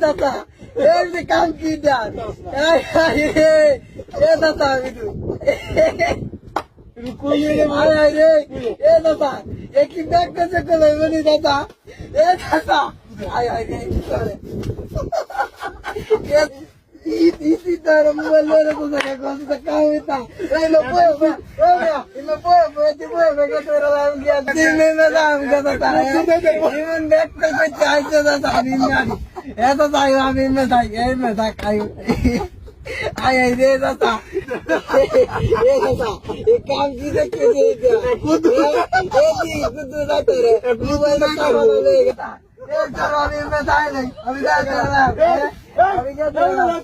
দাদা এই যে কাম কি দেন এ দাদা বিদু আয় আয় রে এ দাদা এ কি ব্যাগ কাছে করে বলি দাদা এ দাদা আয় আয় রে কি করে ই তার মোবাইল রে তো জায়গা কোন কাম এটা এই লো puedo, que tú eres la unidad. Dime, me da un gato. Dime, me da चाहते दादा बिन्नारी. ऐसा चाहिए अभी में था ये में था कायु. आये रे दादा. ये दादा. ये काम की से क्यों दे दिया? खुद ना तेरे. मोबाइल में काम लेगा. ये चलो अभी में था नहीं. अभी क्या कर रहा है? अभी क्या कर रहा है?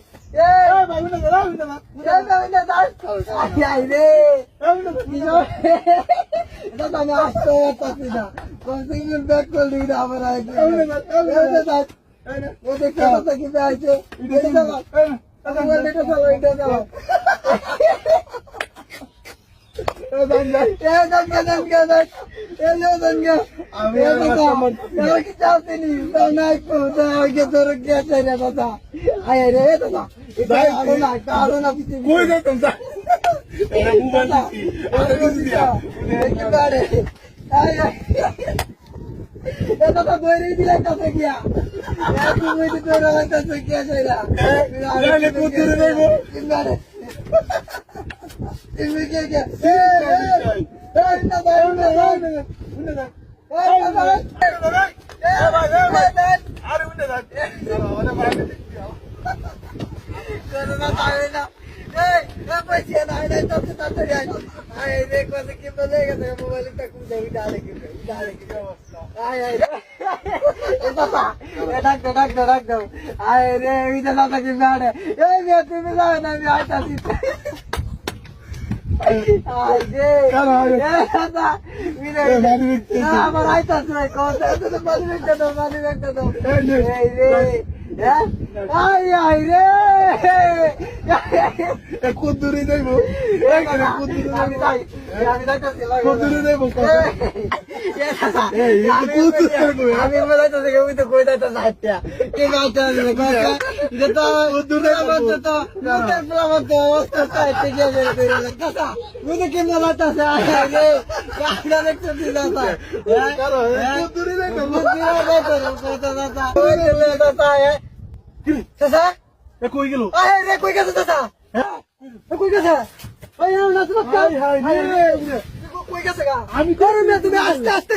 Kuduri dai bo. Kuduri dai bo. আমি বলতে থেকে ওই তো কই দাইতা সাইটটা কে গাইতা রে কাকা এটা তো কuduri মত তো মোটর প্লামত অবস্থা সাইটে গিয়ে বের কাকা ওই তো কেন লাতাছে আরে কাকা দেখতে দিলাতা করো কuduri দে কuduri দে তো কইতা দাদা ওই লে দাদা চাচা এ কই গেল আরে রে কই গেছে চাচা হ্যাঁ কই গেছে ওই না তো হাই হাই কই গেছে গা আমি করব না তুমি আস্তে আস্তে